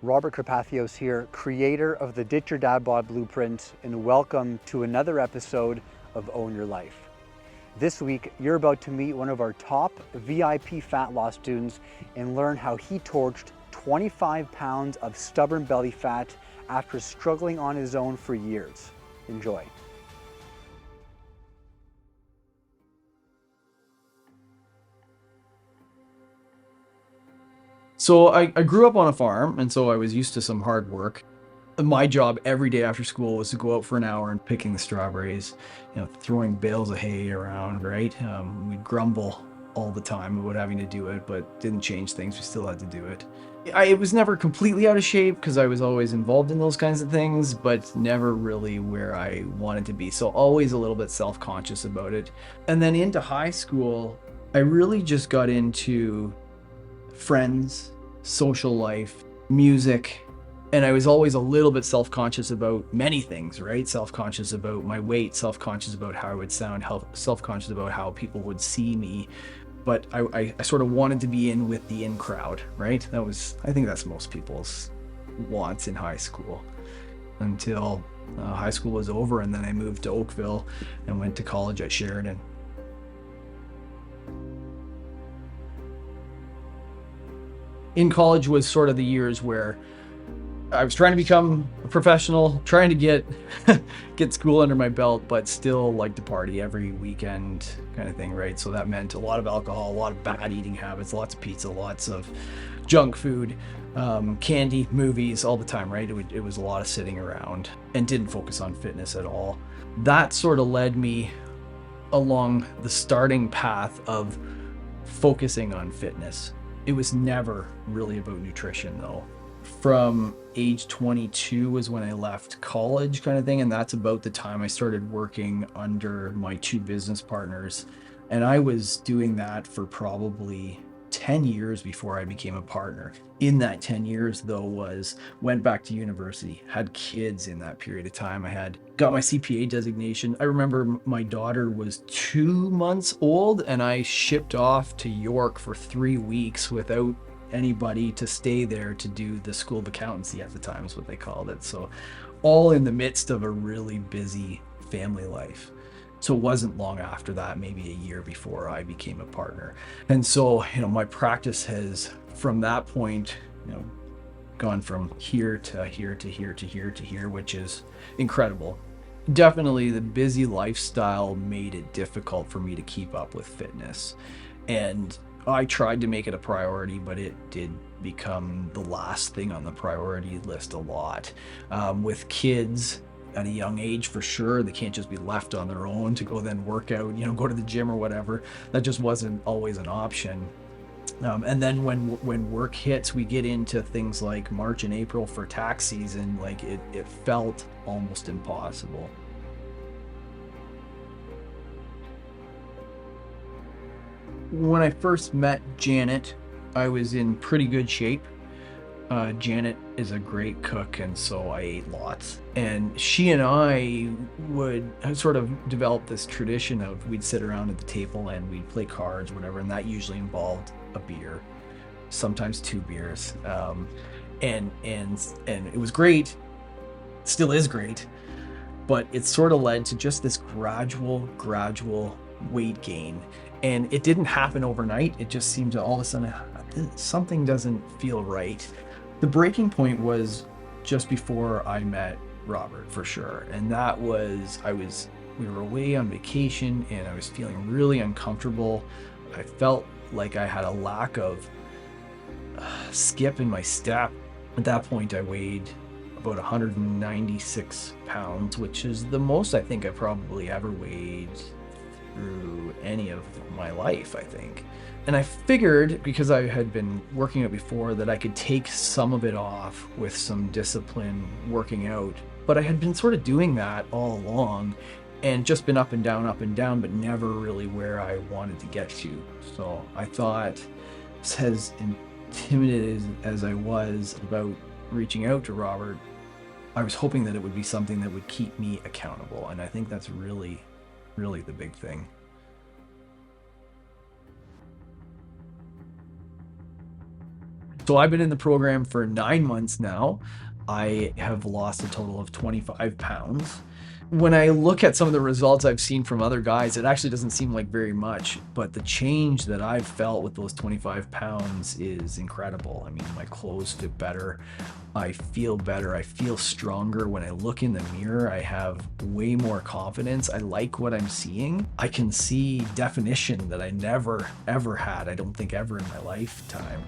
Robert Karpathios here, creator of the Ditch Your Dad-bod Blueprint, and welcome to another episode of Own Your Life. This week, you're about to meet one of our top VIP fat loss students and learn how he torched 25 pounds of stubborn belly fat after struggling on his own for years. Enjoy. So I grew up on a farm, and so I was used to some hard work. My job every day after school was to go out for an hour and picking the strawberries, throwing bales of hay around, right? We'd grumble all the time about having to do it, but didn't change things. We still had to do it. I was never completely out of shape because I was always involved in those kinds of things, but never really where I wanted to be. So always a little bit self-conscious about it. And then into high school, I really just got into friends, social life, music, and I was always a little bit self-conscious about many things, right? Self-conscious about my weight, self-conscious about how I would sound, self-conscious about how people would see me. But I sort of wanted to be in with the in crowd, right? I think that's most people's wants in high school until high school was over, and then I moved to Oakville and went to college at Sheridan. In college was sort of the years where I was trying to become a professional, trying to get school under my belt, but still like to party every weekend kind of thing, right? So that meant a lot of alcohol, a lot of bad eating habits, lots of pizza, lots of junk food, candy, movies, all the time, right? It was a lot of sitting around and didn't focus on fitness at all. That sort of led me along the starting path of focusing on fitness. It was never really about nutrition though. From age 22 was when I left college kind of thing, and that's about the time I started working under my two business partners. And I was doing that for probably 10 years before I became a partner. In that 10 years though went back to university, had kids in that period of time. Got my CPA designation. I remember my daughter was 2 months old and I shipped off to York for 3 weeks without anybody to stay there to do the school of accountancy at the time is what they called it. So all in the midst of a really busy family life. So it wasn't long after that, maybe a year before I became a partner. And so, my practice has from that point, gone from here to here to here to here to here, which is incredible. Definitely the busy lifestyle made it difficult for me to keep up with fitness. And I tried to make it a priority, but it did become the last thing on the priority list a lot. With kids at a young age, for sure, they can't just be left on their own to go then work out, go to the gym or whatever. That just wasn't always an option. And then when work hits, we get into things like March and April for tax season, like it felt almost impossible. When I first met Janet, I was in pretty good shape. Janet is a great cook, and so I ate lots. And she and I would sort of develop this tradition of we'd sit around at the table and we'd play cards, whatever, and that usually involved a beer, sometimes 2 beers. And it was great, still is great, but it sort of led to just this gradual weight gain. And it didn't happen overnight. It just seemed to all of a sudden, something doesn't feel right. The breaking point was just before I met Robert, for sure. And that was, we were away on vacation and I was feeling really uncomfortable. I felt like I had a lack of skip in my step. At that point, I weighed about 196 pounds, which is the most I think I probably ever weighed through any of my life, I think. And I figured, because I had been working out before, that I could take some of it off with some discipline working out. But I had been sort of doing that all along and just been up and down, but never really where I wanted to get to. So I thought, as intimidated as I was about reaching out to Robert, I was hoping that it would be something that would keep me accountable. And I think that's really the big thing. So I've been in the program for 9 months now. I have lost a total of 25 pounds. When I look at some of the results I've seen from other guys, it actually doesn't seem like very much, but the change that I've felt with those 25 pounds is incredible. I mean, my clothes fit better. I feel better. I feel stronger. When I look in the mirror, I have way more confidence. I like what I'm seeing. I can see definition that I never, ever had. I don't think ever in my lifetime.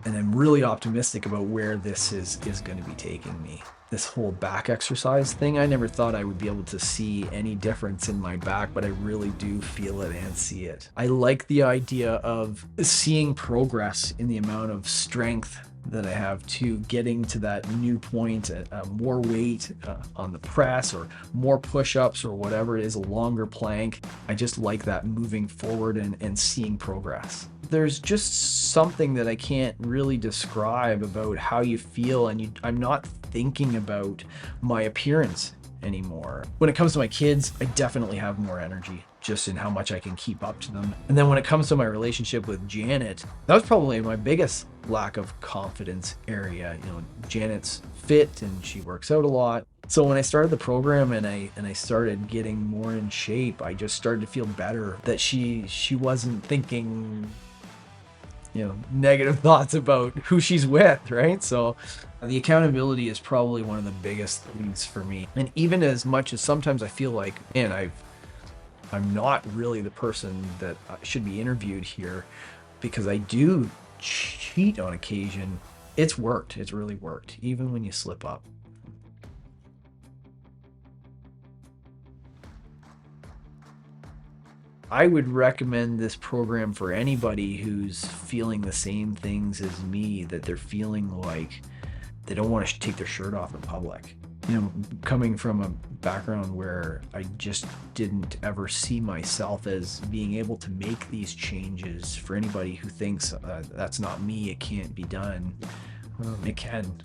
And I'm really optimistic about where this is going to be taking me. This whole back exercise thing, I never thought I would be able to see any difference in my back, but I really do feel it and see it. I like the idea of seeing progress in the amount of strength that I have to getting to that new point, more weight on the press or more push-ups or whatever it is, a longer plank. I just like that moving forward and seeing progress. There's just something that I can't really describe about how you feel, and I'm not thinking about my appearance anymore. When it comes to my kids, I definitely have more energy just in how much I can keep up to them. And then when it comes to my relationship with Janet, that was probably my biggest lack of confidence area. You know, Janet's fit and she works out a lot. So when I started the program and I started getting more in shape, I just started to feel better that she wasn't thinking, you know, negative thoughts about who she's with, right? So the accountability is probably one of the biggest things for me. And even as much as sometimes I feel like, man, I'm not really the person that should be interviewed here, because I do cheat on occasion. It's worked. It's really worked, even when you slip up. I would recommend this program for anybody who's feeling the same things as me, that they're feeling like they don't want to take their shirt off in public. You know, coming from a background where I just didn't ever see myself as being able to make these changes, for anybody who thinks that's not me, it can't be done, it can.